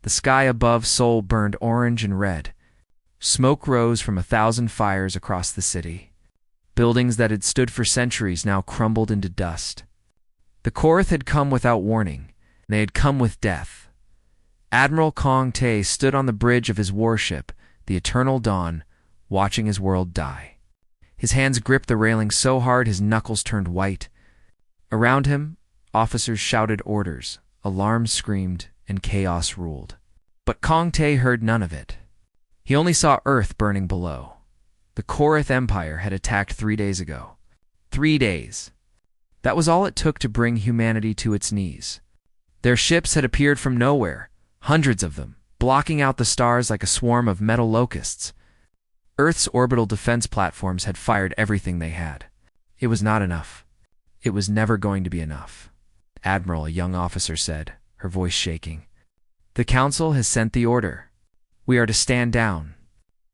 The sky above Seoul burned orange and red. Smoke rose from 1,000 fires across the city. Buildings that had stood for centuries now crumbled into dust. The Korath had come without warning. They had come with death. Admiral Kong Tae stood on the bridge of his warship, the Eternal Dawn, watching his world die. His hands gripped the railing so hard his knuckles turned white. Around him, officers shouted orders, alarms screamed, and chaos ruled. But Kong Tae heard none of it. He only saw Earth burning below. The Korath Empire had attacked 3 days ago. 3 days. That was all it took to bring humanity to its knees. Their ships had appeared from nowhere, hundreds of them, blocking out the stars like a swarm of metal locusts. Earth's orbital defense platforms had fired everything they had. It was not enough. It was never going to be enough. Admiral, a young officer said, her voice shaking. The Council has sent the order. We are to stand down.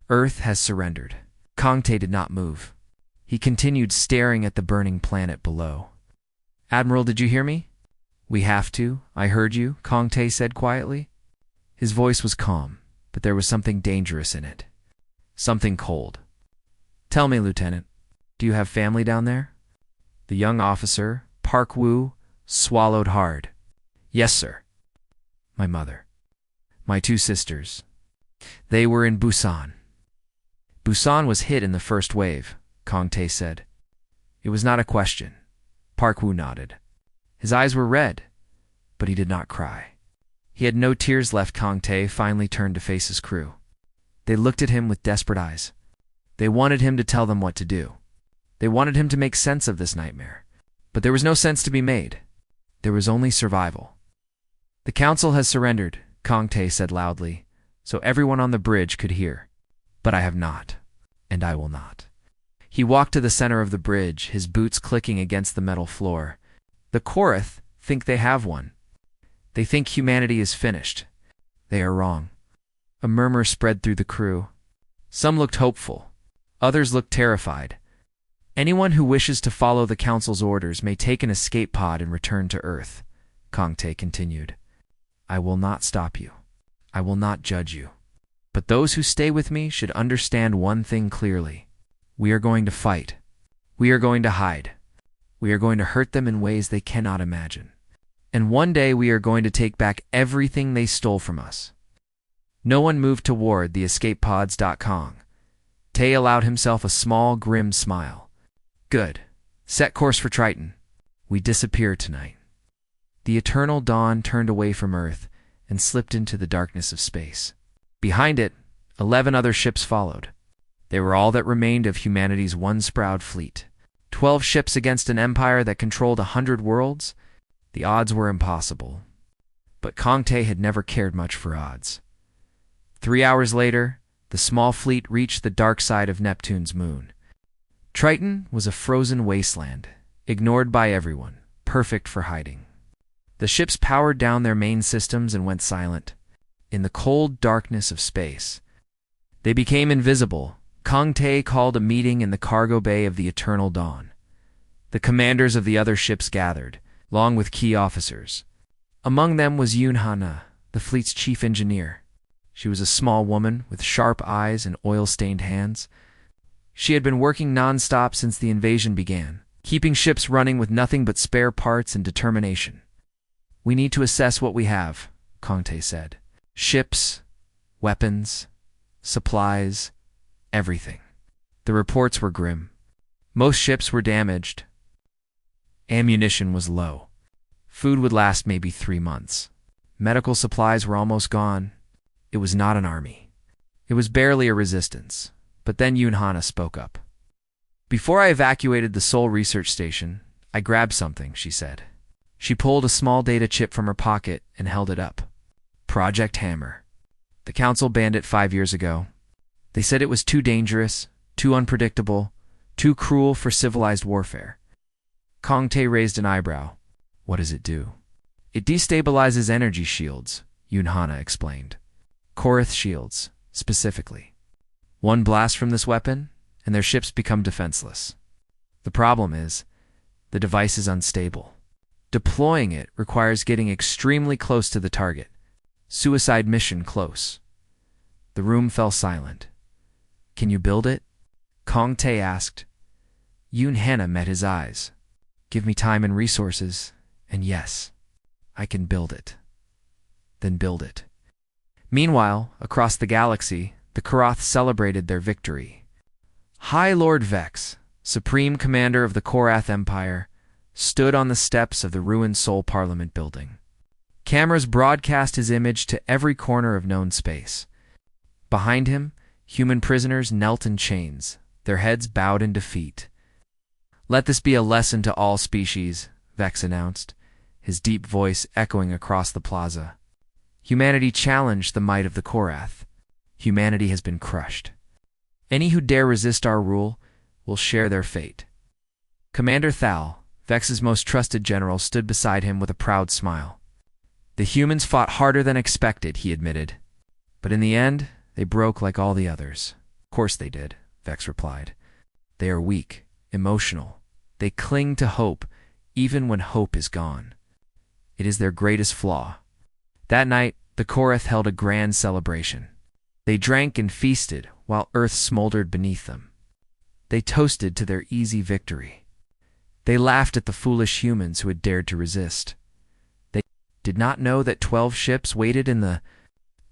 Earth has surrendered. Kong Tae did not move. He continued staring at the burning planet below. Admiral, did you hear me? We have to. I heard you, Kong Tae said quietly. His voice was calm, but there was something dangerous in it. Something cold. Tell me, Lieutenant, do you have family down there? The young officer, Park Woo, swallowed hard. Yes, sir. My mother. My 2 sisters. They were in Busan. Busan was hit in the first wave, Kong Tae said. It was not a question. Park Woo nodded. His eyes were red, but he did not cry. He had no tears left. Kong Tae finally turned to face his crew. They looked at him with desperate eyes. They wanted him to tell them what to do. They wanted him to make sense of this nightmare. But there was no sense to be made. There was only survival. The Council has surrendered, Kong Tae said loudly, so everyone on the bridge could hear. But I have not, and I will not. He walked to the center of the bridge, his boots clicking against the metal floor. The Korath think they have won. They think humanity is finished. They are wrong. A murmur spread through the crew. Some looked hopeful. Others looked terrified. Anyone who wishes to follow the Council's orders may take an escape pod and return to Earth, Kong Tae continued. I will not stop you. I will not judge you. But those who stay with me should understand one thing clearly. We are going to fight. We are going to hide. We are going to hurt them in ways they cannot imagine. And one day we are going to take back everything they stole from us. No one moved toward the escape pods. Kong Tae allowed himself a small, grim smile. Good. Set course for Triton. We disappear tonight. The Eternal Dawn turned away from Earth and slipped into the darkness of space. Behind it, 11 other ships followed. They were all that remained of humanity's once proud fleet. 12 ships against an empire that controlled 100 worlds? The odds were impossible. But Kong Tae had never cared much for odds. 3 hours later, the small fleet reached the dark side of Neptune's moon. Triton was a frozen wasteland, ignored by everyone, perfect for hiding. The ships powered down their main systems and went silent. In the cold darkness of space, they became invisible. Kong Tae called a meeting in the cargo bay of the Eternal Dawn. The commanders of the other ships gathered, along with key officers. Among them was Yoon Ha-na, the fleet's chief engineer. She was a small woman with sharp eyes and oil-stained hands. She had been working non-stop since the invasion began, keeping ships running with nothing but spare parts and determination. We need to assess what we have, Kong Tae said. Ships, weapons, supplies, everything. The reports were grim. Most ships were damaged. Ammunition was low. Food would last maybe 3 months. Medical supplies were almost gone. It was not an army. It was barely a resistance. But then Yoon Ha-na spoke up. Before I evacuated the Seoul research station, I grabbed something, she said. She pulled a small data chip from her pocket and held it up. Project Hammer. The Council banned it 5 years ago. They said it was too dangerous, too unpredictable, too cruel for civilized warfare. Kong Tae raised an eyebrow. What does it do? It destabilizes energy shields, Yoon Ha-na explained. Korath shields, specifically. One blast from this weapon, and their ships become defenseless. The problem is, the device is unstable. Deploying it requires getting extremely close to the target, Suicide mission close. The room fell silent. Can you build it? Kong Tae asked. Yoon Hannah met his eyes. Give me time and resources, and yes, I can build it. Then build it. Meanwhile, across the galaxy, the Karath celebrated their victory. High Lord Vex, Supreme Commander of the Korath Empire, stood on the steps of the ruined Sol Parliament building. Cameras broadcast his image to every corner of known space. Behind him, human prisoners knelt in chains, their heads bowed in defeat. Let this be a lesson to all species, Vex announced, his deep voice echoing across the plaza. Humanity challenged the might of the Korath. Humanity has been crushed. Any who dare resist our rule will share their fate. Commander Thal, Vex's most trusted general, stood beside him with a proud smile. The humans fought harder than expected, he admitted. But in the end, they broke like all the others. Of course they did, Vex replied. They are weak, emotional. They cling to hope, even when hope is gone. It is their greatest flaw. That night, the Korath held a grand celebration. They drank and feasted while Earth smoldered beneath them. They toasted to their easy victory. They laughed at the foolish humans who had dared to resist. They did not know that 12 ships waited in the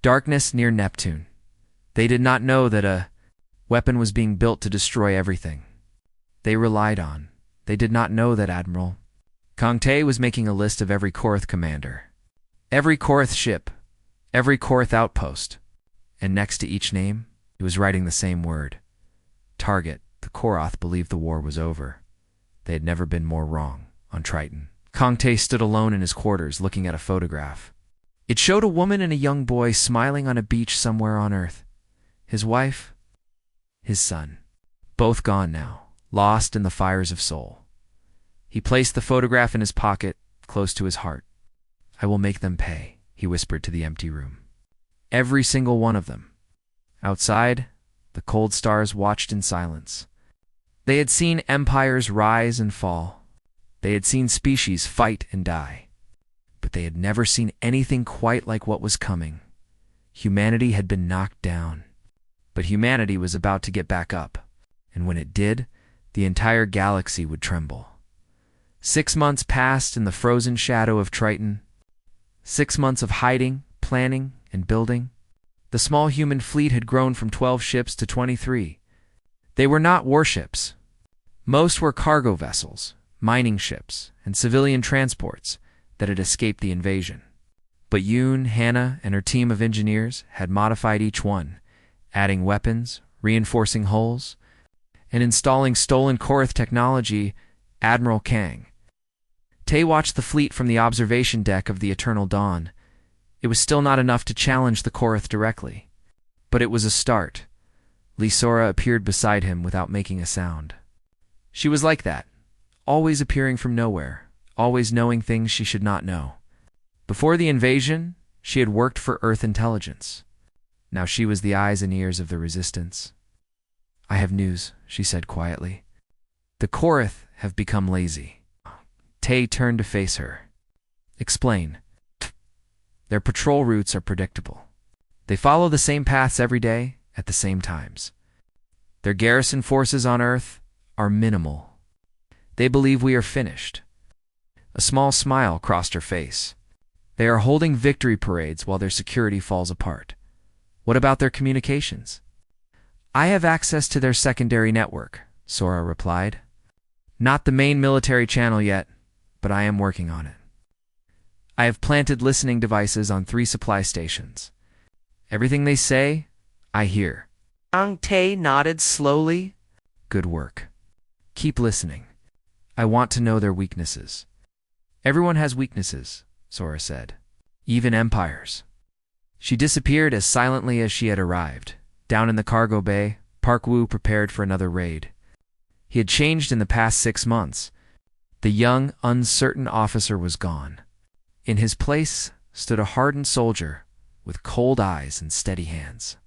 darkness near Neptune. They did not know that a weapon was being built to destroy everything they relied on. They did not know that Admiral Kong Tae was making a list of every Korath commander, every Korath ship, every Korath outpost, and next to each name, he was writing the same word. Target. The Korath believed the war was over. They had never been more wrong on Triton. Kong Tae stood alone in his quarters looking at a photograph. It showed a woman and a young boy smiling on a beach somewhere on Earth. His wife, his son, both gone now, lost in the fires of Sol. He placed the photograph in his pocket, close to his heart. I will make them pay, he whispered to the empty room. Every single one of them. Outside, the cold stars watched in silence. They had seen empires rise and fall. They had seen species fight and die. But they had never seen anything quite like what was coming. Humanity had been knocked down. But humanity was about to get back up. And when it did, the entire galaxy would tremble. 6 months passed in the frozen shadow of Triton. 6 months of hiding, planning, and building. The small human fleet had grown from 12 ships to 23. They were not warships. Most were cargo vessels, mining ships, and civilian transports that had escaped the invasion. But Yoon, Hannah, and her team of engineers had modified each one, adding weapons, reinforcing hulls, and installing stolen Korath technology. Admiral Kang Tae watched the fleet from the observation deck of the Eternal Dawn. It was still not enough to challenge the Korath directly, but it was a start. Lisora appeared beside him without making a sound. She was like that, always appearing from nowhere, always knowing things she should not know. Before the invasion, she had worked for Earth intelligence. Now she was the eyes and ears of the resistance. I have news, she said quietly. The Korath have become lazy. Tae turned to face her. Explain. Their patrol routes are predictable. They follow the same paths every day at the same times. Their garrison forces on Earth are minimal. They believe we are finished. A small smile crossed her face. They are holding victory parades while their security falls apart. What about their communications? I have access to their secondary network, Sora replied. Not the main military channel yet, but I am working on it. I have planted listening devices on 3 supply stations. Everything they say, I hear. Kong Tae nodded slowly. Good work. Keep listening. I want to know their weaknesses. Everyone has weaknesses, Sora said. Even empires. She disappeared as silently as she had arrived. Down in the cargo bay, Park Woo prepared for another raid. He had changed in the past 6 months. The young, uncertain officer was gone. In his place stood a hardened soldier with cold eyes and steady hands.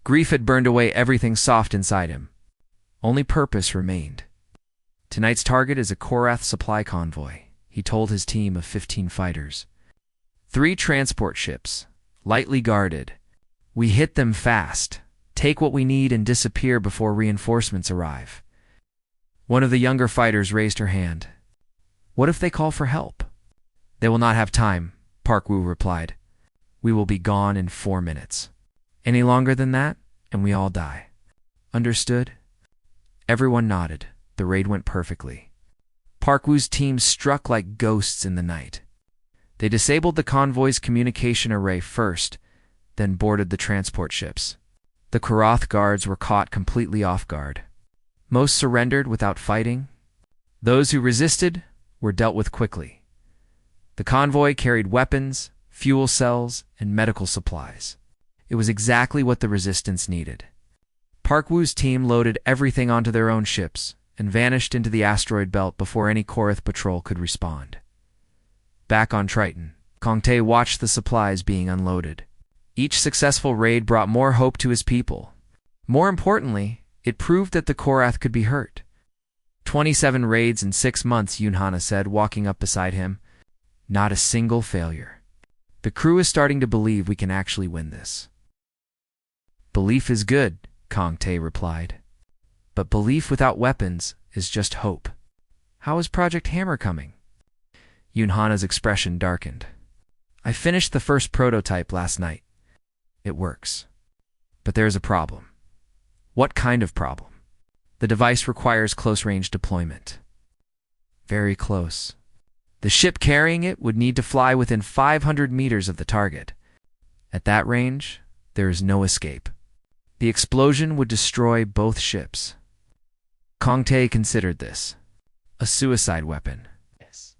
Grief had burned away everything soft inside him. Only purpose remained. Tonight's target is a Korath supply convoy, he told his team of 15 fighters. 3 transport ships, lightly guarded. We hit them fast, take what we need and disappear before reinforcements arrive. One of the younger fighters raised her hand. What if they call for help? They will not have time, Park Woo replied. We will be gone in 4 minutes. Any longer than that, and we all die. Understood? Everyone nodded. The raid went perfectly. Park Woo's team struck like ghosts in the night. They disabled the convoy's communication array first, then boarded the transport ships. The Korath guards were caught completely off guard. Most surrendered without fighting. Those who resisted were dealt with quickly. The convoy carried weapons, fuel cells, and medical supplies. It was exactly what the resistance needed. Park Woo's team loaded everything onto their own ships and vanished into the asteroid belt before any Korath patrol could respond. Back on Triton, Kong Tae watched the supplies being unloaded. Each successful raid brought more hope to his people. More importantly, it proved that the Korath could be hurt. 27 raids in 6 months, Yunhana said, walking up beside him. Not a single failure. The crew is starting to believe we can actually win this. Belief is good, Kong Tae replied. But belief without weapons is just hope. How is Project Hammer coming? Yunhana's expression darkened. I finished the first prototype last night. It works. But there is a problem. What kind of problem? The device requires close-range deployment. Very close. The ship carrying it would need to fly within 500 meters of the target. At that range, there is no escape. The explosion would destroy both ships. Kong Tae considered this. A suicide weapon. Yes.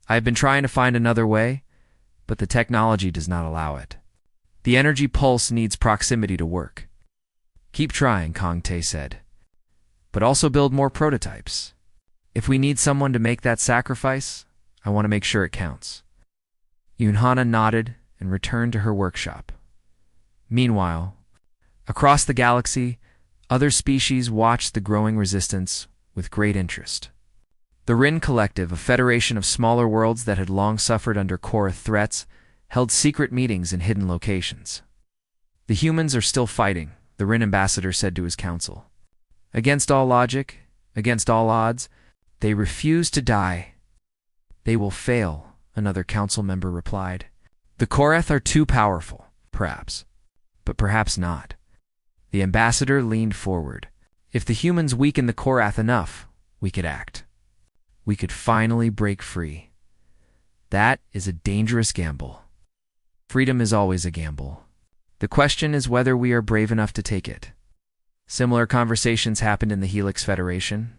I have been trying to find another way, but the technology does not allow it. The energy pulse needs proximity to work. Keep trying, Kong Tae said. But also build more prototypes. If we need someone to make that sacrifice, I want to make sure it counts. Yunhana nodded and returned to her workshop. Meanwhile, across the galaxy, other species watched the growing resistance with great interest. The Rin Collective, a federation of smaller worlds that had long suffered under Korath threats, held secret meetings in hidden locations. The humans are still fighting, the Rin ambassador said to his council. Against all logic, against all odds, they refuse to die. They will fail, another council member replied. The Korath are too powerful, perhaps, but perhaps not. The ambassador leaned forward. If the humans weaken the Korath enough, we could act. We could finally break free. That is a dangerous gamble. Freedom is always a gamble. The question is whether we are brave enough to take it. Similar conversations happened in the Helix Federation.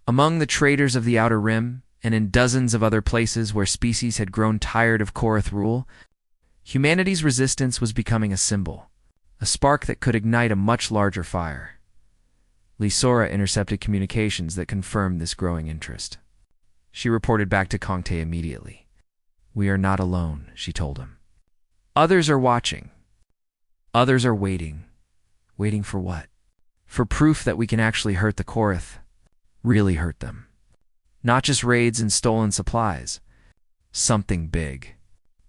Among the traders of the Outer Rim, and in dozens of other places where species had grown tired of Korath rule, humanity's resistance was becoming a symbol, a spark that could ignite a much larger fire. Lisora intercepted communications that confirmed this growing interest. She reported back to Kong Tae immediately. We are not alone, she told him. Others are watching. Others are waiting. Waiting for what? For proof that we can actually hurt the Korath. Really hurt them. Not just raids and stolen supplies. Something big.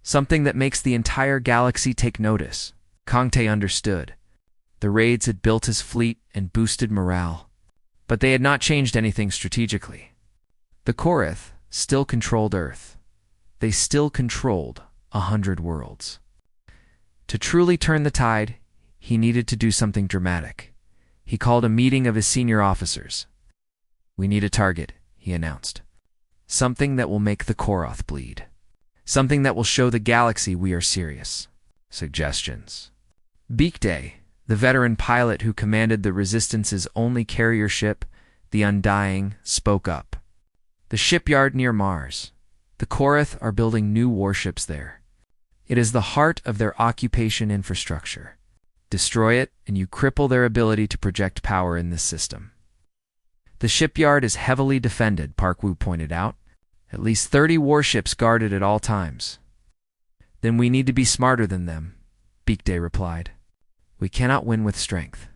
Something that makes the entire galaxy take notice. Kong Tae understood. The raids had built his fleet and boosted morale. But they had not changed anything strategically. The Korath still controlled Earth. They still controlled 100 worlds. To truly turn the tide, he needed to do something dramatic. He called a meeting of his senior officers. We need a target, he announced. Something that will make the Korath bleed. Something that will show the galaxy we are serious. Suggestions. Beakday, the veteran pilot who commanded the Resistance's only carrier ship, the Undying, spoke up. The shipyard near Mars. The Korath are building new warships there. It is the heart of their occupation infrastructure. Destroy it, and you cripple their ability to project power in this system. The shipyard is heavily defended, Park Woo pointed out. At least 30 warships guarded at all times. Then we need to be smarter than them, Beakday replied. We cannot win with strength.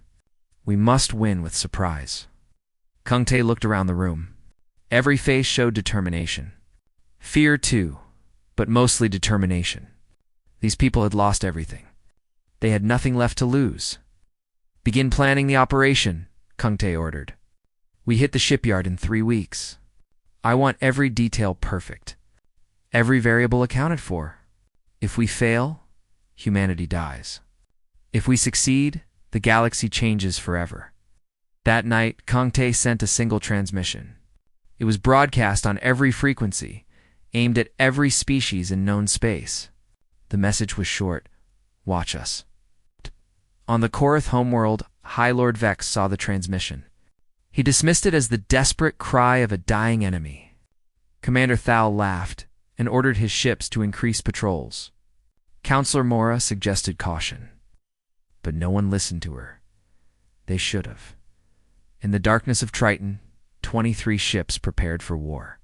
We must win with surprise. Kong Tae looked around the room. Every face showed determination. Fear too, but mostly determination. These people had lost everything. They had nothing left to lose. "Begin planning the operation," Kungtae ordered. "We hit the shipyard in 3 weeks. I want every detail perfect. Every variable accounted for. If we fail, humanity dies. If we succeed, the galaxy changes forever." That night, Kungtae sent a single transmission. It was broadcast on every frequency, aimed at every species in known space. The message was short: "Watch us." On the Korath homeworld, High Lord Vex saw the transmission. He dismissed it as the desperate cry of a dying enemy. Commander Thal laughed and ordered his ships to increase patrols. Counselor Mora suggested caution. But no one listened to her. They should have. In the darkness of Triton, 23 ships prepared for war.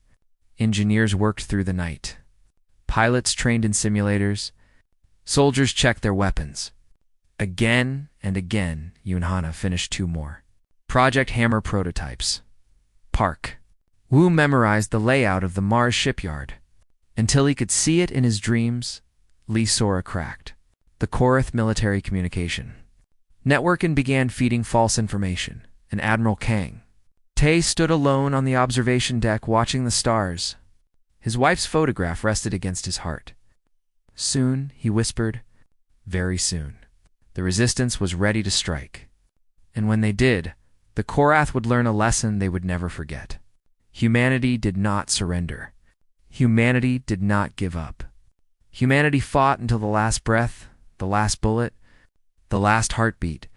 Engineers worked through the night. Pilots trained in simulators. Soldiers checked their weapons. Again and again, Yunhana finished 2 more. Project Hammer prototypes. Park. Wu memorized the layout of the Mars shipyard. Until he could see it in his dreams, Lee Sora cracked. The Korath military communication. Networkin began feeding false information, and Admiral Kang. Tay stood alone on the observation deck watching the stars. His wife's photograph rested against his heart. Soon, he whispered, very soon, the resistance was ready to strike. And when they did, the Korath would learn a lesson they would never forget. Humanity did not surrender. Humanity did not give up. Humanity fought until the last breath, the last bullet, the last heartbeat.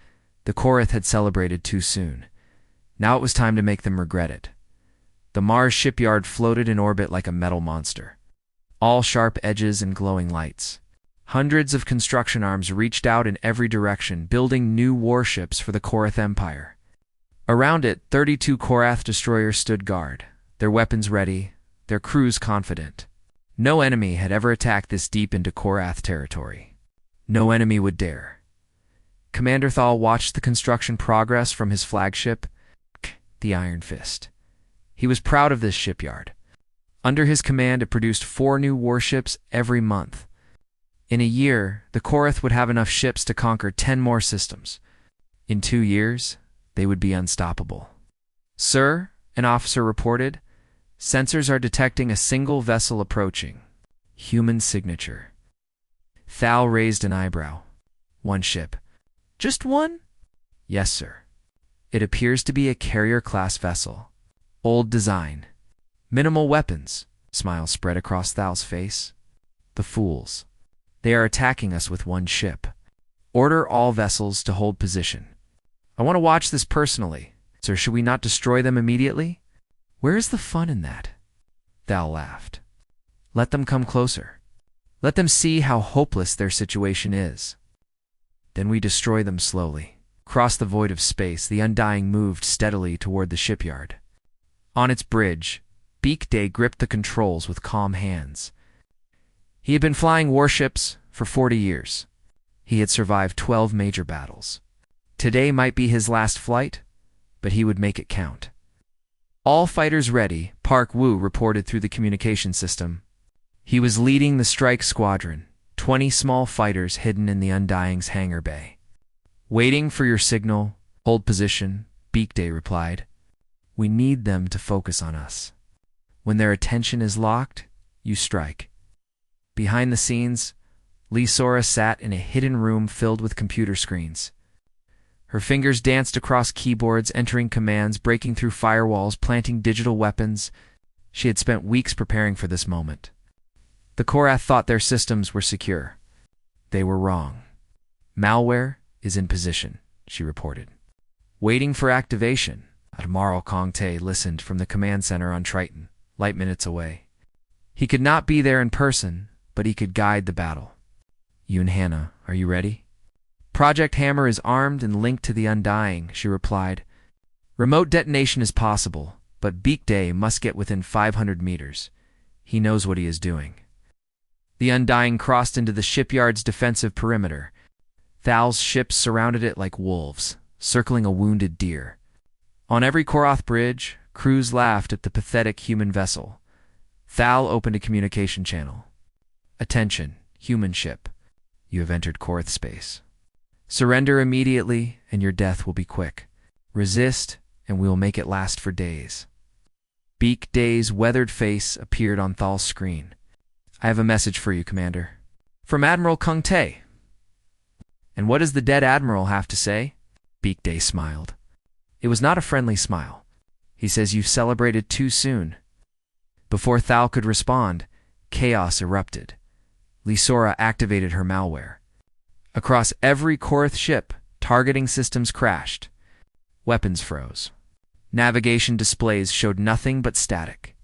The Korath had celebrated too soon. Now it was time to make them regret it. The Mars shipyard floated in orbit like a metal monster, all sharp edges and glowing lights. Hundreds of construction arms reached out in every direction, building new warships for the Korath Empire. Around it, 32 Korath destroyers stood guard, their weapons ready, their crews confident. No enemy had ever attacked this deep into Korath territory. No enemy would dare. Commander Thal watched the construction progress from his flagship, the Iron Fist. He was proud of this shipyard. Under his command, it produced 4 new warships every month. In a year, the Korath would have enough ships to conquer 10 more systems. In 2 years, they would be unstoppable. "Sir," an officer reported, "sensors are detecting a single vessel approaching. Human signature." Thal raised an eyebrow. "One ship." "Just one?" "Yes, sir. It appears to be a carrier-class vessel. Old design. Minimal weapons." Smile spread across Thal's face. "The fools. They are attacking us with one ship. Order all vessels to hold position. I want to watch this personally. Sir, should we not destroy them immediately?" "Where is the fun in that?" Thal laughed. "Let them come closer. Let them see how hopeless their situation is. Then we destroy them slowly." Across the void of space, the Undying moved steadily toward the shipyard. On its bridge, Beak Day gripped the controls with calm hands. He had been flying warships for 40 years. He had survived 12 major battles. Today might be his last flight, but he would make it count. "All fighters ready," Park Wu reported through the communication system. He was leading the strike squadron, 20 small fighters hidden in the Undying's hangar bay. "Waiting for your signal. Hold position," Beak Day replied. "We need them to focus on us. When their attention is locked, you strike." Behind the scenes, Lee Sora sat in a hidden room filled with computer screens. Her fingers danced across keyboards, entering commands, breaking through firewalls, planting digital weapons. She had spent weeks preparing for this moment. The Korath thought their systems were secure. They were wrong. "Malware is in position," she reported. "Waiting for activation." Admiral Kongtae listened from the command center on Triton, light minutes away. He could not be there in person, but he could guide the battle. "Yunhana, are you ready?" "Project Hammer is armed and linked to the Undying," she replied. "Remote detonation is possible, but Beak Day must get within 500 meters. He knows what he is doing." The Undying crossed into the shipyard's defensive perimeter. Thal's ships surrounded it like wolves, circling a wounded deer. On every Korath bridge, crews laughed at the pathetic human vessel. Thal opened a communication channel. "Attention, human ship. You have entered Korth space. Surrender immediately, and your death will be quick. Resist, and we will make it last for days. Beak Day's weathered face appeared on Thal's screen. I have a message for you, Commander. From Admiral Kung Tae. And what does the dead Admiral have to say? Beak Day smiled. It was not a friendly smile. He says you've celebrated too soon. Before Thal could respond, chaos erupted. Lysora activated her malware. Across every Korth ship, targeting systems crashed. Weapons froze. Navigation displays showed nothing but static.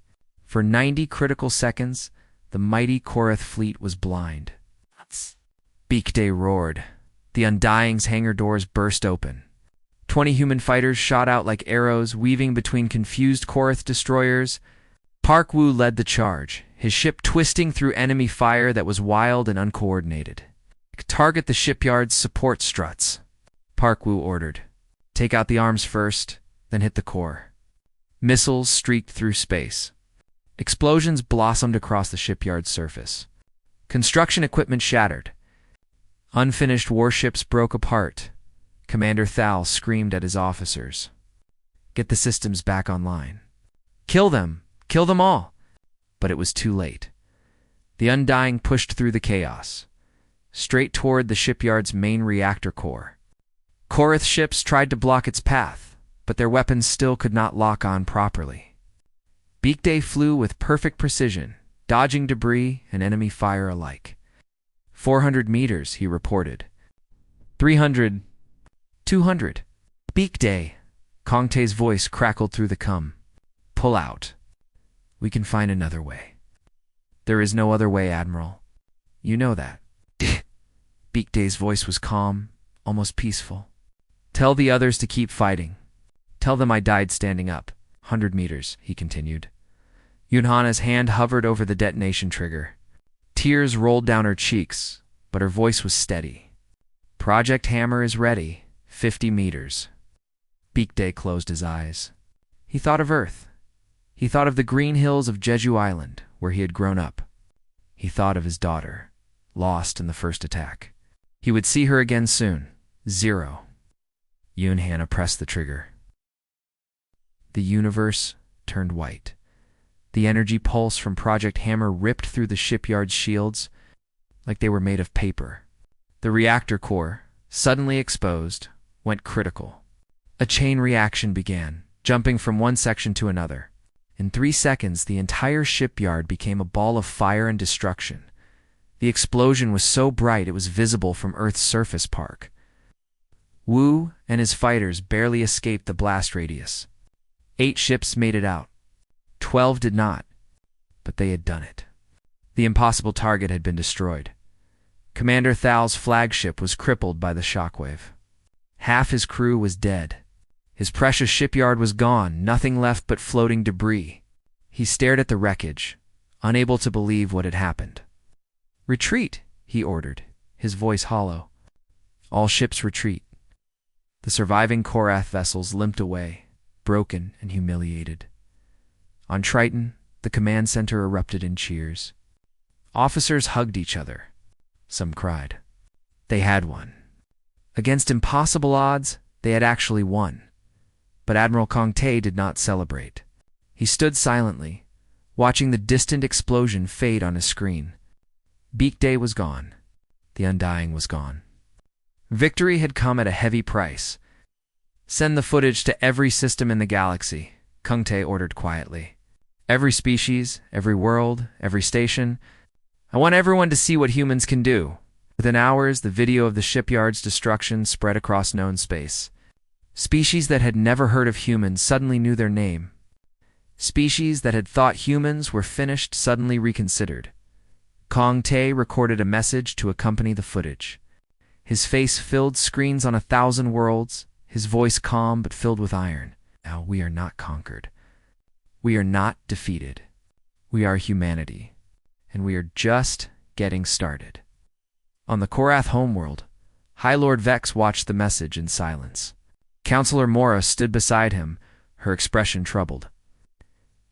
For 90 critical seconds, the mighty Korth fleet was blind. Beak Day roared. The Undying's hangar doors burst open. 20 human fighters shot out like arrows, weaving between confused Korth destroyers. Park Woo led the charge, his ship twisting through enemy fire that was wild and uncoordinated. Target the shipyard's support struts, Park Woo ordered. Take out the arms first, then hit the core. Missiles streaked through space. Explosions blossomed across the shipyard's surface. Construction equipment shattered. Unfinished warships broke apart. Commander Thal screamed at his officers. Get the systems back online. Kill them! Kill them all! But it was too late. The Undying pushed through the chaos, straight toward the shipyard's main reactor core. Korth ships tried to block its path, but their weapons still could not lock on properly. Beak Day flew with perfect precision, dodging debris and enemy fire alike. 400 meters, he reported. 300. 200. Beak Day. Kong Tae's voice crackled through the cum. Pull out. We can find another way. There is no other way, Admiral. You know that. Beak Day's voice was calm, almost peaceful. Tell the others to keep fighting. Tell them I died standing up. 100 meters, he continued. Yunhana's hand hovered over the detonation trigger. Tears rolled down her cheeks, but her voice was steady. Project Hammer is ready. 50 meters. Beak Day closed his eyes. He thought of Earth. He thought of the green hills of Jeju Island, where he had grown up. He thought of his daughter, lost in the first attack. He would see her again soon. 0. Yunhana pressed the trigger. The universe turned white. The energy pulse from Project Hammer ripped through the shipyard's shields like they were made of paper. The reactor core, suddenly exposed, went critical. A chain reaction began, jumping from one section to another. In 3 seconds, the entire shipyard became a ball of fire and destruction. The explosion was so bright it was visible from Earth's surface park. Wu and his fighters barely escaped the blast radius. 8 ships made it out. 12 did not, but they had done it. The impossible target had been destroyed. Commander Thal's flagship was crippled by the shockwave. Half his crew was dead. His precious shipyard was gone, nothing left but floating debris. He stared at the wreckage, unable to believe what had happened. Retreat, he ordered, his voice hollow. All ships retreat. The surviving Korath vessels limped away, broken and humiliated. On Triton, the command center erupted in cheers. Officers hugged each other. Some cried. They had won. Against impossible odds, they had actually won. But Admiral Kong Tae did not celebrate. He stood silently, watching the distant explosion fade on his screen. Beak Day was gone. The Undying was gone. Victory had come at a heavy price. Send the footage to every system in the galaxy, Kung Tae ordered quietly. Every species, every world, every station. I want everyone to see what humans can do. Within hours, the video of the shipyard's destruction spread across known space. Species that had never heard of humans suddenly knew their name. Species that had thought humans were finished suddenly reconsidered. Kong Tae recorded a message to accompany the footage. His face filled screens on 1,000 worlds, his voice calm but filled with iron. Now we are not conquered. We are not defeated. We are humanity, and we are just getting started. On the Korath homeworld, High Lord Vex watched the message in silence. Counselor Mora stood beside him, her expression troubled.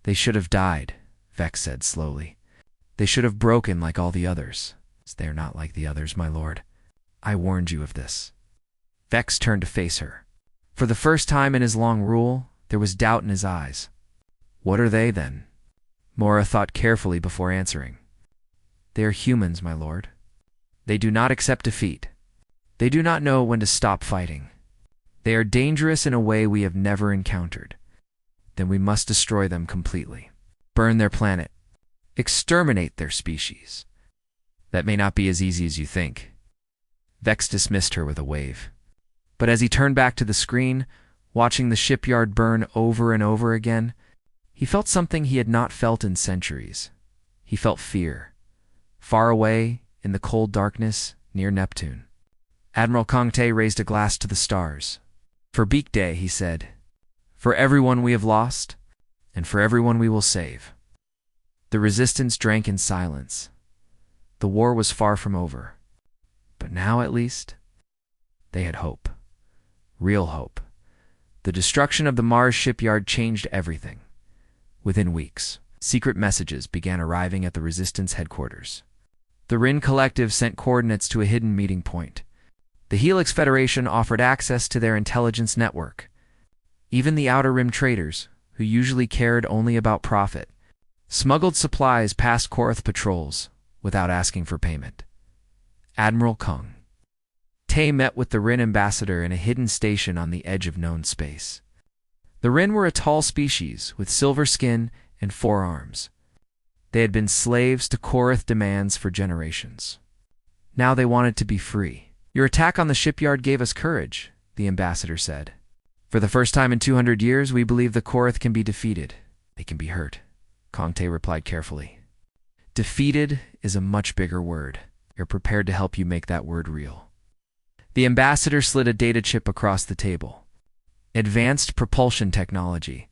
They should have died, Vex said slowly. They should have broken like all the others. They are not like the others, my lord. I warned you of this. Vex turned to face her. For the first time in his long rule, there was doubt in his eyes. What are they, then? Mora thought carefully before answering. They are humans, my lord. They do not accept defeat. They do not know when to stop fighting. They are dangerous in a way we have never encountered. Then we must destroy them completely. Burn their planet. Exterminate their species. That may not be as easy as you think. Vex dismissed her with a wave. But as he turned back to the screen, watching the shipyard burn over and over again, he felt something he had not felt in centuries. He felt fear. Far away, in the cold darkness, near Neptune. Admiral Kongte raised a glass to the stars. For Beak Day, he said, for everyone we have lost, and for everyone we will save. The resistance drank in silence. The war was far from over. But now, at least, they had hope. Real hope. The destruction of the Mars shipyard changed everything. Within weeks, secret messages began arriving at the Resistance headquarters. The Rin Collective sent coordinates to a hidden meeting point. The Helix Federation offered access to their intelligence network. Even the Outer Rim traders, who usually cared only about profit, smuggled supplies past Korath patrols without asking for payment. Admiral Kung Tay met with the Rin ambassador in a hidden station on the edge of known space. The Rin were a tall species with silver skin and 4 arms. They had been slaves to Korath demands for generations. Now they wanted to be free. Your attack on the shipyard gave us courage, the ambassador said. For the first time in 200 years, we believe the Korath can be defeated. They can be hurt, Kongte replied carefully. Defeated is a much bigger word. You're prepared to help you make that word real. The ambassador slid a data chip across the table. Advanced propulsion technology.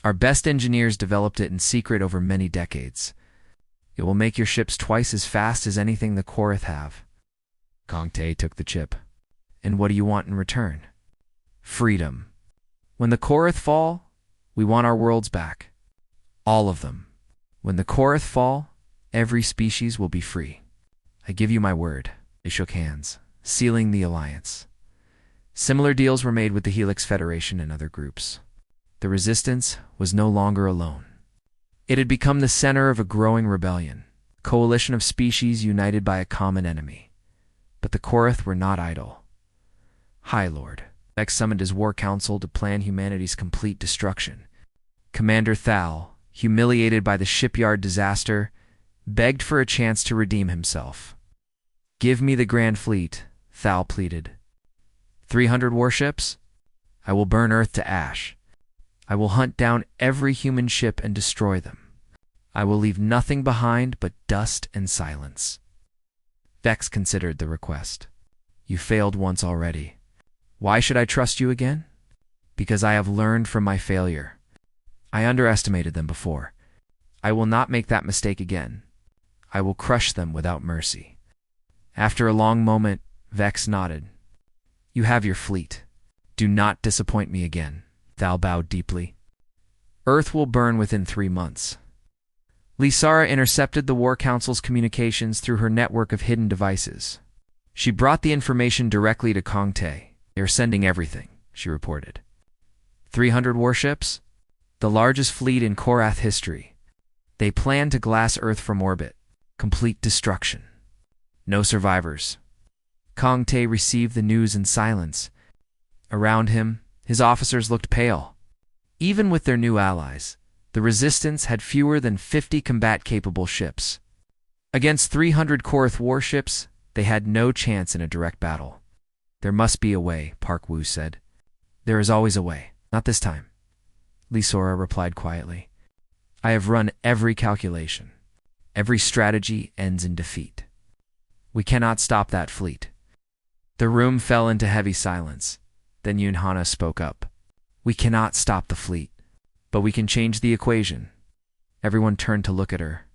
Our best engineers developed it in secret over many decades. It will make your ships twice as fast as anything the Korath have. Kongte took the chip. And what do you want in return? Freedom. When the Korath fall, we want our worlds back. All of them. When the Korath fall, every species will be free. I give you my word. They shook hands, sealing the alliance. Similar deals were made with the Helix Federation and other groups. The Resistance was no longer alone. It had become the center of a growing rebellion, a coalition of species united by a common enemy. But the Korath were not idle. High Lord Vex summoned his war council to plan humanity's complete destruction. Commander Thal, humiliated by the shipyard disaster, begged for a chance to redeem himself. Give me the Grand Fleet, Thal pleaded. 300 warships? I will burn Earth to ash. I will hunt down every human ship and destroy them. I will leave nothing behind but dust and silence. Vex considered the request. You failed once already. Why should I trust you again? Because I have learned from my failure. I underestimated them before. I will not make that mistake again. I will crush them without mercy. After a long moment, Vex nodded. You have your fleet. Do not disappoint me again. Thal bowed deeply. Earth will burn within 3 months. Lisara intercepted the War Council's communications through her network of hidden devices. She brought the information directly to Kongte. They are sending everything, she reported. 300 warships? The largest fleet in Korath history. They plan to glass Earth from orbit. Complete destruction. No survivors. Kongte received the news in silence. Around him, his officers looked pale. Even with their new allies, the Resistance had fewer than 50 combat-capable ships. Against 300 Korath warships, they had no chance in a direct battle. There must be a way, Park Wu said. There is always a way. Not this time. Lisora replied quietly. I have run every calculation. Every strategy ends in defeat. We cannot stop that fleet. The room fell into heavy silence. Then Yunhana spoke up. We cannot stop the fleet, but we can change the equation. Everyone turned to look at her.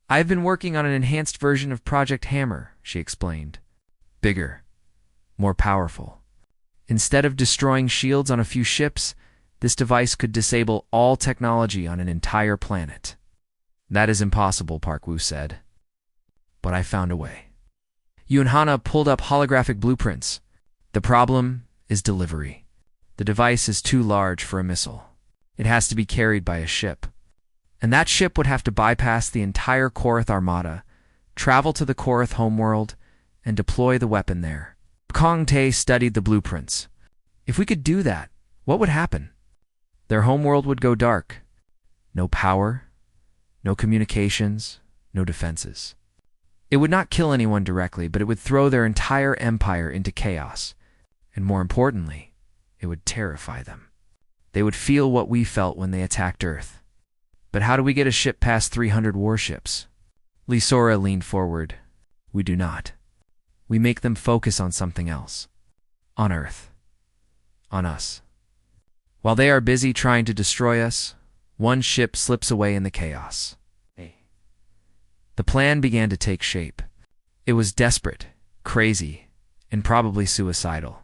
I have been working on an enhanced version of Project Hammer, she explained. Bigger. More powerful. Instead of destroying shields on a few ships, this device could disable all technology on an entire planet. That is impossible, Park Wu said. but I found a way. Yunhana pulled up holographic blueprints. The problem is delivery. The device is too large for a missile. It has to be carried by a ship. And that ship would have to bypass the entire Korath armada, travel to the Korath homeworld, and deploy the weapon there. Kong Tae studied the blueprints. If we could do that, what would happen? Their homeworld would go dark. No power, no communications, no defenses. It would not kill anyone directly, but it would throw their entire empire into chaos. And more importantly, it would terrify them. They would feel what we felt when they attacked Earth. But how do we get a ship past 300 warships? Lisora leaned forward. We do not. We make them focus on something else. On Earth. On us. While they are busy trying to destroy us, one ship slips away in the chaos. The plan began to take shape. It was desperate, crazy, and probably suicidal.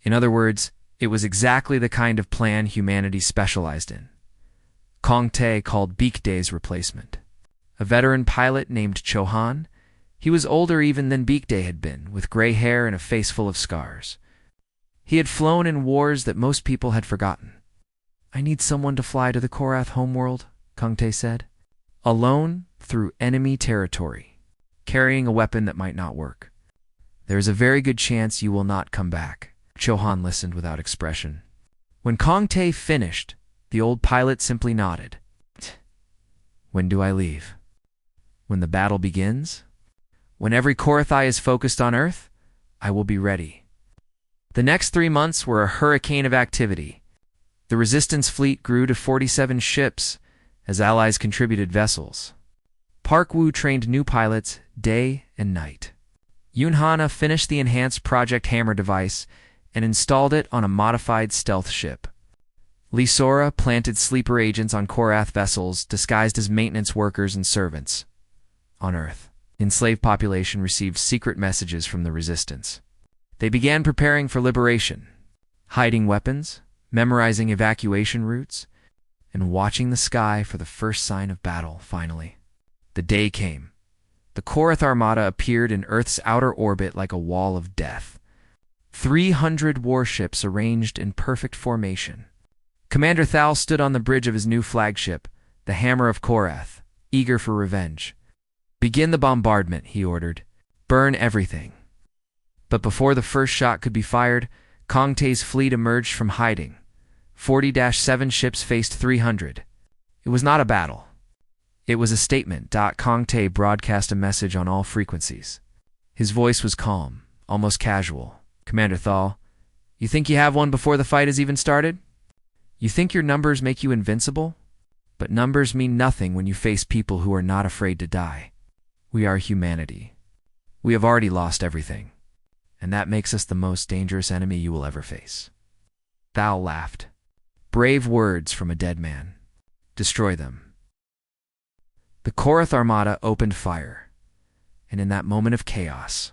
In other words, it was exactly the kind of plan humanity specialized in. Kong Tae called Beak Day's replacement. A veteran pilot named Chohan. He was older even than Beak Day had been, with gray hair and a face full of scars. He had flown in wars that most people had forgotten. I need someone to fly to the Korath homeworld, Kong Tae said. Alone, through enemy territory, carrying a weapon that might not work. There is a very good chance you will not come back. Chohan listened without expression. When Kong Tae finished, the old pilot simply nodded. When do I leave? When the battle begins? When every Korathai is focused on Earth? I will be ready. The next 3 months were a hurricane of activity. The Resistance fleet grew to 47 ships, as allies contributed vessels. Park Woo trained new pilots day and night. Yunhana finished the enhanced Project Hammer device and installed it on a modified stealth ship. Lisora planted sleeper agents on Korath vessels disguised as maintenance workers and servants. On Earth, the enslaved population received secret messages from the Resistance. They began preparing for liberation, hiding weapons, memorizing evacuation routes, and watching the sky for the first sign of battle, finally. The day came. The Korath armada appeared in Earth's outer orbit like a wall of death. 300 warships arranged in perfect formation. Commander Thal stood on the bridge of his new flagship, the Hammer of Korath, eager for revenge. Begin the bombardment, he ordered. Burn everything. But before the first shot could be fired, Kong Tae's fleet emerged from hiding. 40-7 ships faced 300. It was not a battle. It was a statement. Kong Tae broadcast a message on all frequencies. His voice was calm, almost casual. Commander Thal, you think you have one before the fight has even started? You think your numbers make you invincible? But numbers mean nothing when you face people who are not afraid to die. We are humanity. We have already lost everything, and that makes us the most dangerous enemy you will ever face. Thal laughed. Brave words from a dead man. Destroy them. The Korath armada opened fire, and in that moment of chaos,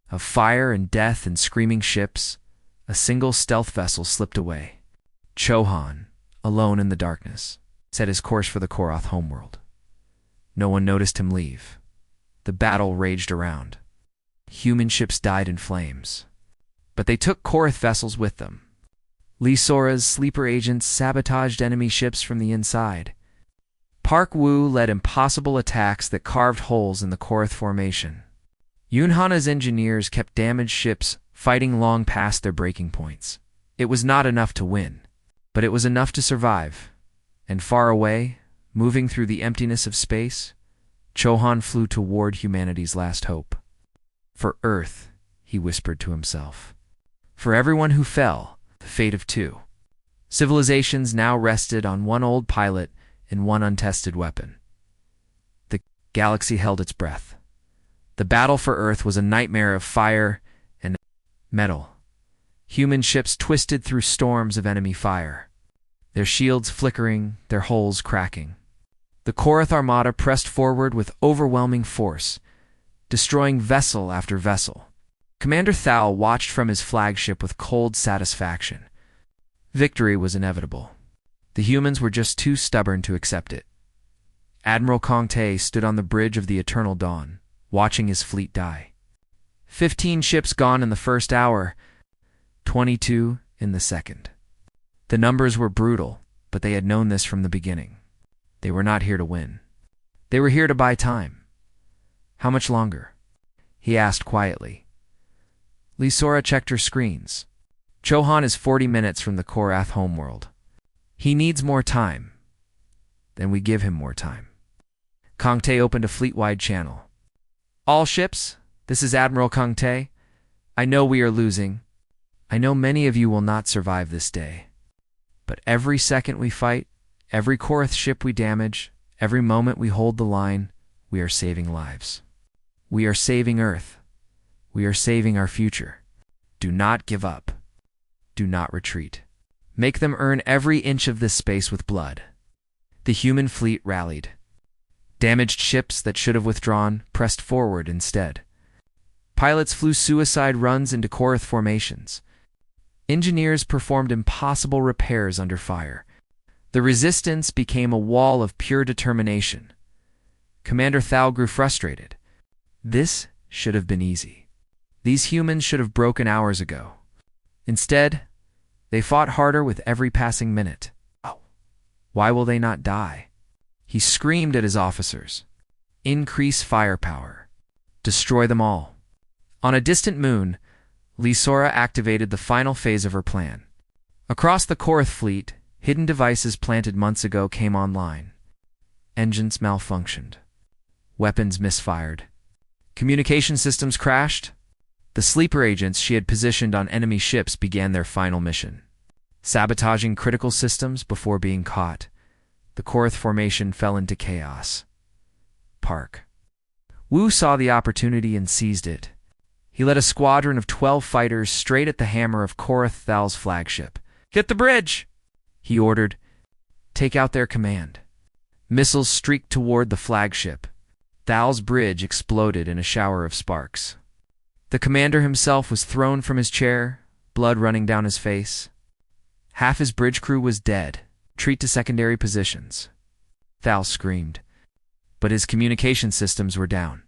of fire and death and screaming ships, a single stealth vessel slipped away. Chohan, alone in the darkness, set his course for the Korath homeworld. No one noticed him leave. The battle raged around. Human ships died in flames, but they took Korath vessels with them. Lisora's sleeper agents sabotaged enemy ships from the inside. Park Woo led impossible attacks that carved holes in the Korath formation. Yunhana's engineers kept damaged ships fighting long past their breaking points. It was not enough to win, but it was enough to survive. And far away, moving through the emptiness of space, Chohan flew toward humanity's last hope. For Earth, he whispered to himself. For everyone who fell, the fate of two. Civilizations now rested on one old pilot and one untested weapon. The galaxy held its breath. The battle for Earth was a nightmare of fire and metal. Human ships twisted through storms of enemy fire, their shields flickering, their hulls cracking. The Korath armada pressed forward with overwhelming force, destroying vessel after vessel. Commander Thal watched from his flagship with cold satisfaction. Victory was inevitable. The humans were just too stubborn to accept it. Admiral Kong Tae stood on the bridge of the Eternal Dawn, watching his fleet die. 15 ships gone in the first hour, 22 in the second. The numbers were brutal, but they had known this from the beginning. They were not here to win. They were here to buy time. How much longer? He asked quietly. Lysora checked her screens. Chohan is 40 minutes from the Korath homeworld. He needs more time. Then we give him more time. Kangte opened a fleet-wide channel. All ships, this is Admiral Kangte. I know we are losing. I know many of you will not survive this day. But every second we fight, every Korath ship we damage, every moment we hold the line, we are saving lives. We are saving Earth. We are saving our future. Do not give up. Do not retreat. Make them earn every inch of this space with blood. The human fleet rallied. Damaged ships that should have withdrawn pressed forward instead. Pilots flew suicide runs into Korath formations. Engineers performed impossible repairs under fire. The resistance became a wall of pure determination. Commander Thal grew frustrated. This should have been easy. These humans should have broken hours ago. Instead, they fought harder with every passing minute. Oh, why will they not die? He screamed at his officers. Increase firepower. Destroy them all. On a distant moon, Lysora activated the final phase of her plan. Across the Korath fleet, hidden devices planted months ago came online. Engines malfunctioned. Weapons misfired. Communication systems crashed. The sleeper agents she had positioned on enemy ships began their final mission. Sabotaging critical systems before being caught, the Korath formation fell into chaos. Park. Wu saw the opportunity and seized it. He led a squadron of 12 fighters straight at the hammer of Korath Thal's flagship. Hit the bridge! He ordered. Take out their command. Missiles streaked toward the flagship. Thal's bridge exploded in a shower of sparks. The commander himself was thrown from his chair, blood running down his face. Half his bridge crew was dead. Retreat to secondary positions. Thal screamed. But his communication systems were down.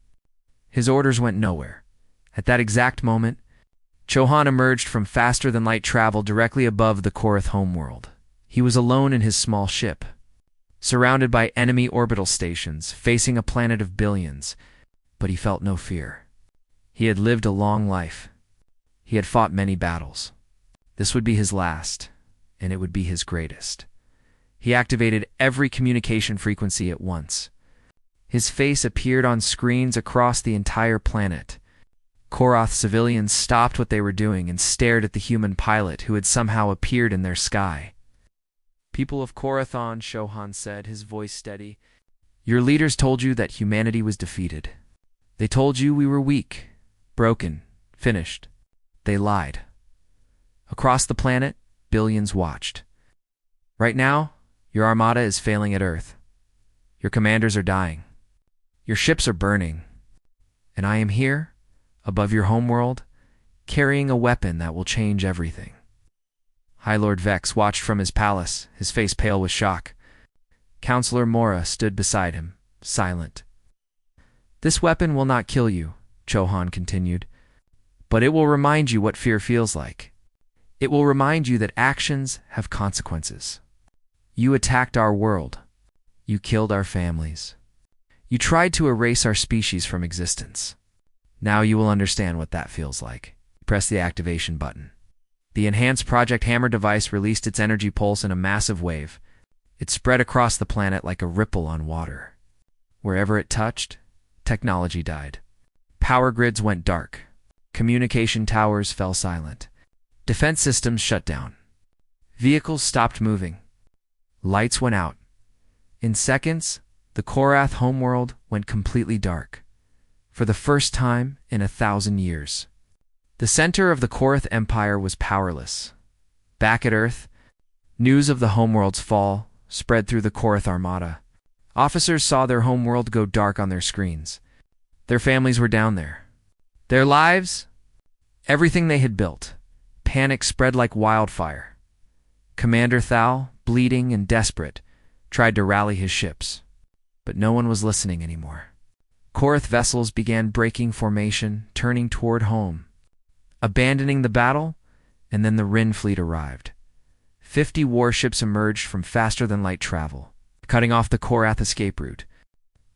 His orders went nowhere. At that exact moment, Chohan emerged from faster-than-light travel directly above the Korath homeworld. He was alone in his small ship, surrounded by enemy orbital stations, facing a planet of billions, but he felt no fear. He had lived a long life. He had fought many battles. This would be his last, and it would be his greatest. He activated every communication frequency at once. His face appeared on screens across the entire planet. Korath civilians stopped what they were doing and stared at the human pilot who had somehow appeared in their sky. People of Korathon, Chohan said, his voice steady. Your leaders told you that humanity was defeated. They told you we were weak, broken, finished. They lied. Across the planet, billions watched. Right now, your armada is failing at Earth. Your commanders are dying. Your ships are burning. And I am here, above your homeworld, carrying a weapon that will change everything. High Lord Vex watched from his palace, his face pale with shock. Counselor Mora stood beside him, silent. This weapon will not kill you, Chohan continued, but it will remind you what fear feels like. It will remind you that actions have consequences. You attacked our world. You killed our families. You tried to erase our species from existence. Now you will understand what that feels like. Press the activation button. The enhanced Project Hammer device released its energy pulse in a massive wave. It spread across the planet like a ripple on water. Wherever it touched, technology died. Power grids went dark. Communication towers fell silent. Defense systems shut down. Vehicles stopped moving. Lights went out. In seconds, the Korath homeworld went completely dark. For the first time in 1,000 years. The center of the Korath Empire was powerless. Back at Earth, news of the homeworld's fall spread through the Korath Armada. Officers saw their homeworld go dark on their screens. Their families were down there. Their lives, everything they had built. Panic spread like wildfire. Commander Thal, bleeding and desperate, tried to rally his ships. But no one was listening anymore. Korath vessels began breaking formation, turning toward home, abandoning the battle, and then the Rin fleet arrived. 50 warships emerged from faster-than-light travel, cutting off the Korath escape route.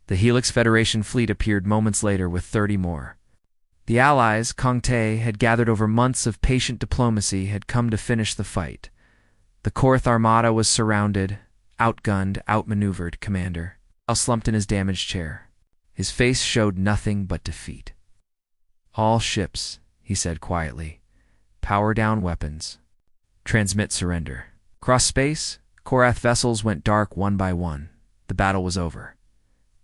The Helix Federation fleet appeared moments later with 30 more. The allies, Kong Tae, had gathered over months of patient diplomacy, had come to finish the fight. The Korath armada was surrounded, outgunned, outmaneuvered. Commander Al slumped in his damaged chair. His face showed nothing but defeat. "All ships," he said quietly. "Power down weapons. Transmit surrender." Across space, Korath vessels went dark one by one. The battle was over.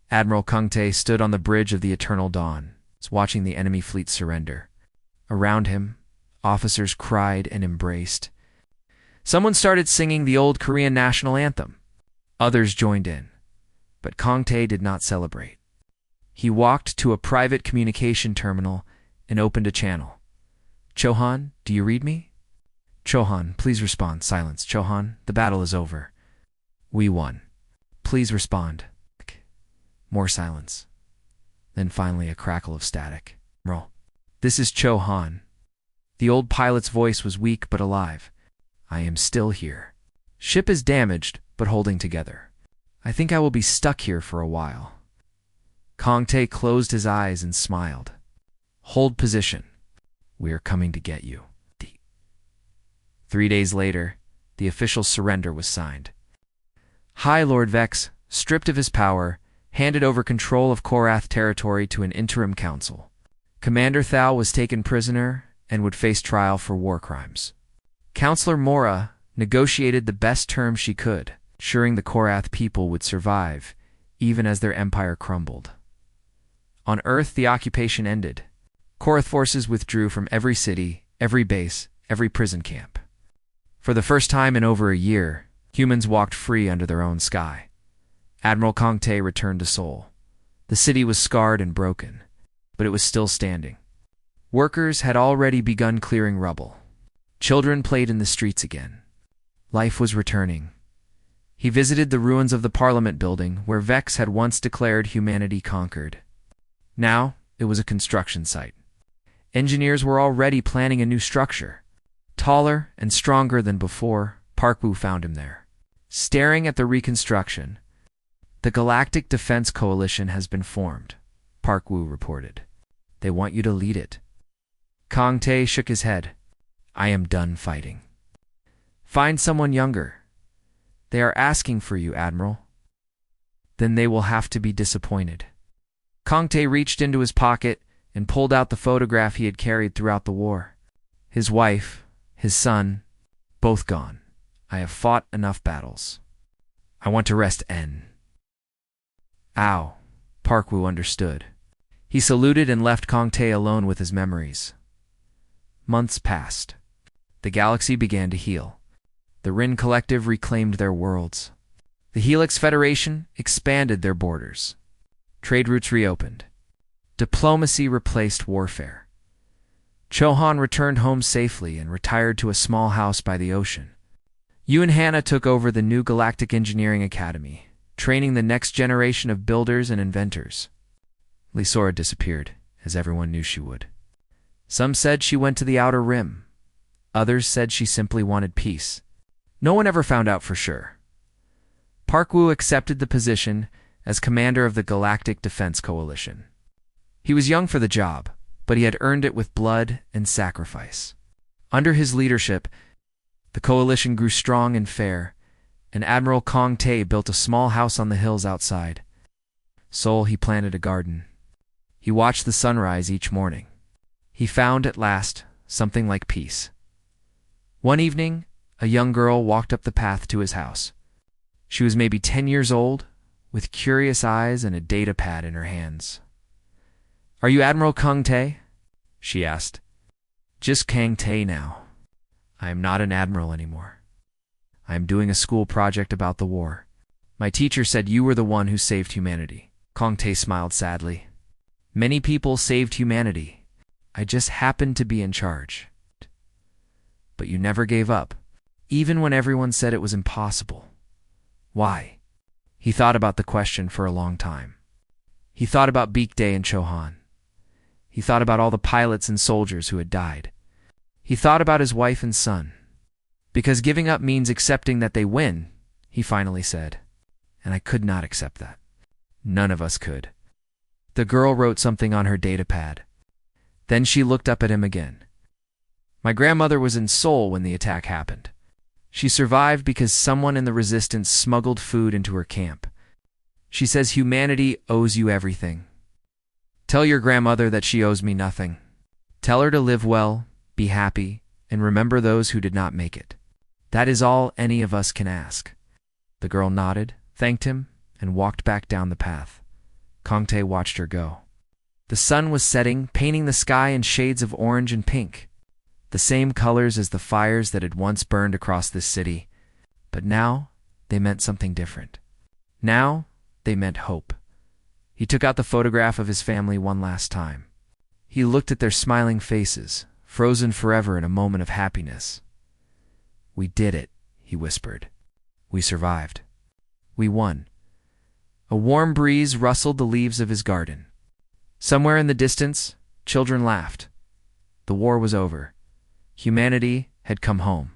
Admiral Kong Tae stood on the bridge of the Eternal Dawn, watching the enemy fleet surrender. Around him, officers cried and embraced. Someone started singing the old Korean national anthem. Others joined in. But Kong Tae did not celebrate. He walked to a private communication terminal and opened a channel. "Chohan, do you read me?" "Chohan, please respond." Silence. "Chohan, the battle is over. We won. Please respond." More silence. Then finally a crackle of static. "Roll." "This is Chohan." The old pilot's voice was weak but alive. "I am still here. Ship is damaged, but holding together. I think I will be stuck here for a while." Kong Tae closed his eyes and smiled. "Hold position. We are coming to get you." 3 days later, the official surrender was signed. High Lord Vex, stripped of his power, handed over control of Korath territory to an interim council. Commander Thal was taken prisoner and would face trial for war crimes. Counselor Mora negotiated the best terms she could, ensuring the Korath people would survive, even as their empire crumbled. On Earth, the occupation ended. Korath forces withdrew from every city, every base, every prison camp. For the first time in over a year, humans walked free under their own sky. Admiral Kong Tae returned to Seoul. The city was scarred and broken, but it was still standing. Workers had already begun clearing rubble. Children played in the streets again. Life was returning. He visited the ruins of the Parliament building, where Vex had once declared humanity conquered. Now, it was a construction site. Engineers were already planning a new structure. Taller and stronger than before, Park Woo found him there. Staring at the reconstruction, "The Galactic Defense Coalition has been formed," Park Woo reported. "They want you to lead it." Kong Tae shook his head. "I am done fighting. Find someone younger. They are asking for you, Admiral." "Then they will have to be disappointed." Kong Tae reached into his pocket and pulled out the photograph he had carried throughout the war. His wife, his son, both gone. "I have fought enough battles. I want to rest N." "Ow," Park Woo understood. He saluted and left Kong Tae alone with his memories. Months passed. The galaxy began to heal. The Rin Collective reclaimed their worlds. The Helix Federation expanded their borders. Trade routes reopened. Diplomacy replaced warfare. Chohan returned home safely and retired to a small house by the ocean. Yu and Hannah took over the new Galactic Engineering Academy, training the next generation of builders and inventors. Lysora disappeared, as everyone knew she would. Some said she went to the Outer Rim. Others said she simply wanted peace. No one ever found out for sure. Park Woo accepted the position as commander of the Galactic Defense Coalition. He was young for the job, but he had earned it with blood and sacrifice. Under his leadership, the coalition grew strong and fair, and Admiral Kong Tae built a small house on the hills outside. Seoul, he planted a garden. He watched the sunrise each morning. He found, at last, something like peace. One evening, a young girl walked up the path to his house. She was maybe 10 years old, with curious eyes and a data pad in her hands. "Are you Admiral Kong Tae?" she asked. "Just Kang Tae now. I am not an admiral anymore. I am doing a school project about the war. My teacher said you were the one who saved humanity." Kong Tae smiled sadly. "Many people saved humanity. I just happened to be in charge. But you never gave up, even when everyone said it was impossible. Why?" He thought about the question for a long time. He thought about Beak Day and Chohan. He thought about all the pilots and soldiers who had died. He thought about his wife and son. Because giving up means accepting that they win, he finally said. And I could not accept that. None of us could. The girl wrote something on her datapad. Then she looked up at him again. My grandmother was in Seoul when the attack happened. She survived because someone in the resistance smuggled food into her camp. She says humanity owes you everything. Tell your grandmother that she owes me nothing. Tell her to live well, be happy, and remember those who did not make it. That is all any of us can ask. The girl nodded, thanked him, and walked back down the path. Kongtae watched her go. The sun was setting, painting the sky in shades of orange and pink, the same colors as the fires that had once burned across this city. But now, they meant something different. Now, they meant hope. He took out the photograph of his family one last time. He looked at their smiling faces, frozen forever in a moment of happiness. We did it, he whispered. We survived. We won. A warm breeze rustled the leaves of his garden. Somewhere in the distance, children laughed. The war was over. Humanity had come home.